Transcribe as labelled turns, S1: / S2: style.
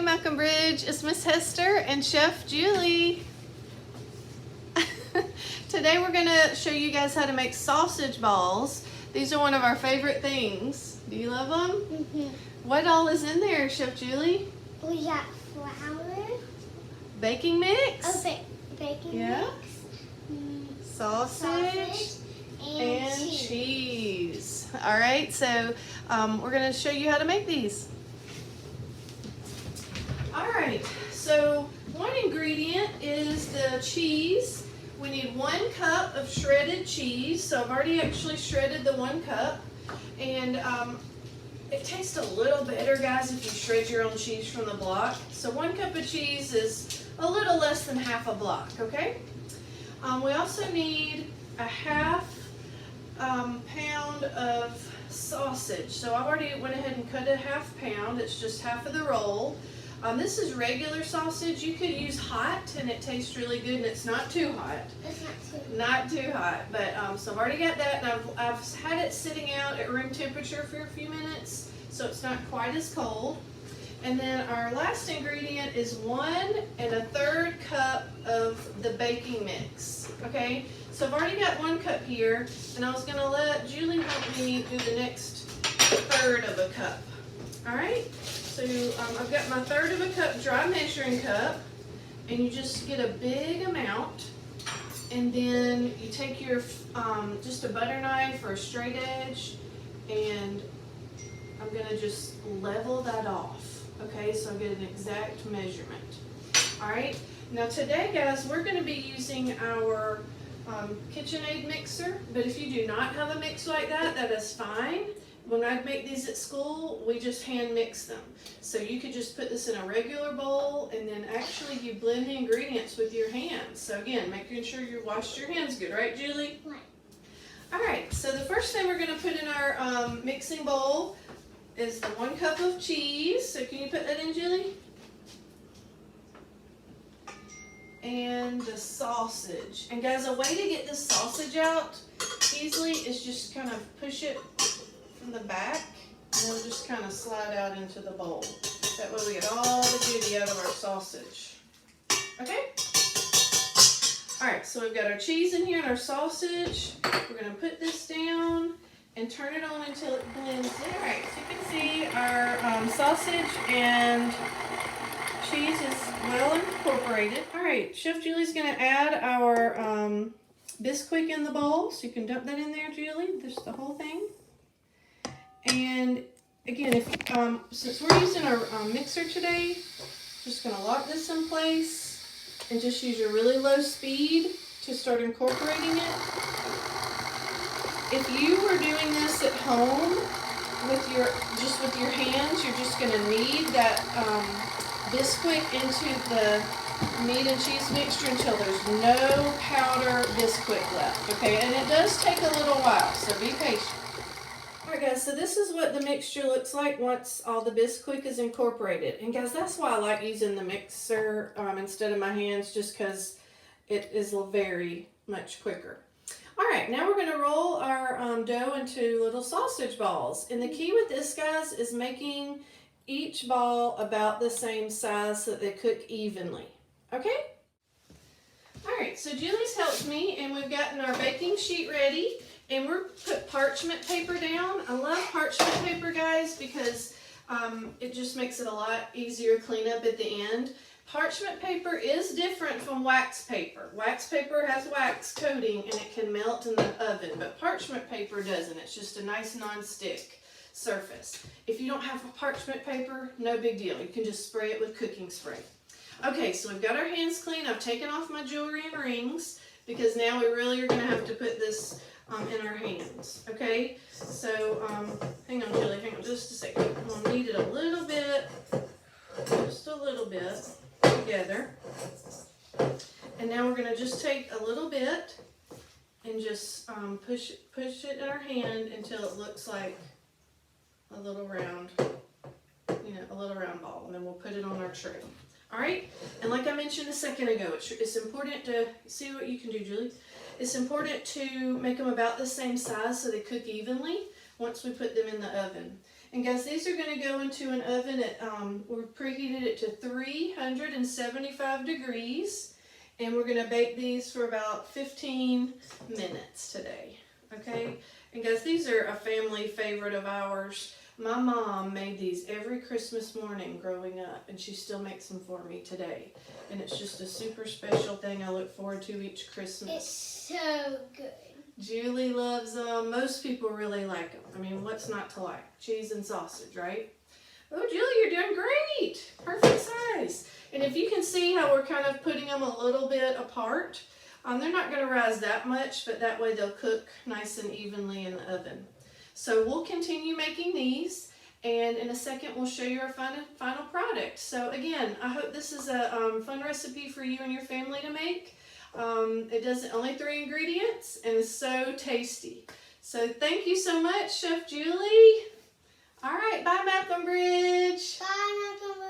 S1: Malcolm Bridge, it's Miss Hester and Chef Julie. Today we're going to show you guys how to make sausage balls. These are one of our favorite things. Do you love them?
S2: Mm-hmm.
S1: What all is in there, Chef Julie?
S2: We got flour.
S1: Baking mix?
S2: Oh, baking
S1: Yeah.
S2: mix.
S1: Sausage and cheese. All right, so we're going to show you how to make these. All right, so one ingredient is the cheese. We need 1 cup of shredded cheese. So I've already actually shredded the 1 cup. And it tastes a little better, guys, if you shred your own cheese from the block. So 1 cup of cheese is a little less than half a block, okay? We also need a half pound of sausage. So I've already went ahead and cut a ½ pound. It's just half of the roll. This is regular sausage. You could use hot and it tastes really good and it's not too hot.
S2: It's
S1: not too hot, but so I've already got that, and I've had it sitting out at room temperature for a few minutes, so it's not quite as cold. And then our last ingredient is 1 1/3 cup of the baking mix. Okay, so I've already got 1 cup here, and I was going to let Julie help me do the next 1/3 of a cup. All right, so I've got my 1/3 of a cup dry measuring cup, and you just get a big amount. And then you take your, just a butter knife or a straight edge, and I'm going to just level that off. Okay, so I get an exact measurement. All right, now today, guys, we're going to be using our KitchenAid mixer, but if you do not have a mix like that, that is fine. When I make these at school, we just hand mix them. So you could just put this in a regular bowl, and then actually you blend the ingredients with your hands. So again, making sure you washed your hands good, right, Julie?
S2: Right.
S1: All right, so the first thing we're going to put in our mixing bowl is the 1 cup of cheese. So can you put that in, Julie? And the sausage. And guys, a way to get the sausage out easily is just kind of push it from the back, and it'll just kind of slide out into the bowl. That way we get all the goodie out of our sausage. Okay? Alright, so we've got our cheese in here and our sausage. We're going to put this down and turn it on until it blends in. Alright, so you can see our sausage and cheese is well incorporated. Alright, Chef Julie's going to add our Bisquick in the bowl. So you can dump that in there, Julie. Just the whole thing. And again, if since we're using our mixer today, just going to lock this in place and just use your really low speed to start incorporating it. If you were doing this at home with your hands, you're just going to knead that Bisquick into the meat and cheese mixture until there's no powder Bisquick left. Okay, and it does take a little while, so be patient. Alright guys, so this is what the mixture looks like once all the Bisquick is incorporated. And guys, that's why I like using the mixer instead of my hands, just because it is very much quicker. Alright, now we're going to roll our dough into little sausage balls. And the key with this, guys, is making each ball about the same size so that they cook evenly. Okay? Alright, so Julie's helped me, and we've gotten our baking sheet ready. And we're put parchment paper down. I love parchment paper, guys, because it just makes it a lot easier to clean up at the end. Parchment paper is different from wax paper. Wax paper has wax coating and it can melt in the oven, but parchment paper doesn't. It's just a nice non-stick surface. If you don't have parchment paper, no big deal. You can just spray it with cooking spray. Okay, so we've got our hands clean. I've taken off my jewelry and rings because now we really are going to have to put this in our hands. Okay, so hang on, Julie, hang on just a second. I'm going to knead it a little bit, just a little bit together. And now we're going to just take a little bit and just push it in our hand until it looks like a little round, a little round ball, and then we'll put it on our tray. All right, and like I mentioned a second ago, it's important to see what you can do, Julie. It's important to make them about the same size so they cook evenly once we put them in the oven. And guys, these are going to go into an oven at, we're preheated it to 375 degrees. And we're going to bake these for about 15 minutes today. Okay? And guys, these are a family favorite of ours. My mom made these every Christmas morning growing up, and she still makes them for me today. And it's just a super special thing I look forward to each Christmas.
S2: It's so good.
S1: Julie loves them. Most people really like them. I mean, what's not to like? Cheese and sausage, right? Oh, Julie, you're doing great. Perfect size. And if you can see how we're kind of putting them a little bit apart, they're not going to rise that much, but that way they'll cook nice and evenly in the oven. So we'll continue making these, and in a second we'll show you our final product. So again, I hope this is a fun recipe for you and your family to make. It does only 3 ingredients and is so tasty. So thank you so much, Chef Julie. All right, bye Malcolm Bridge.
S2: Bye, Malcolm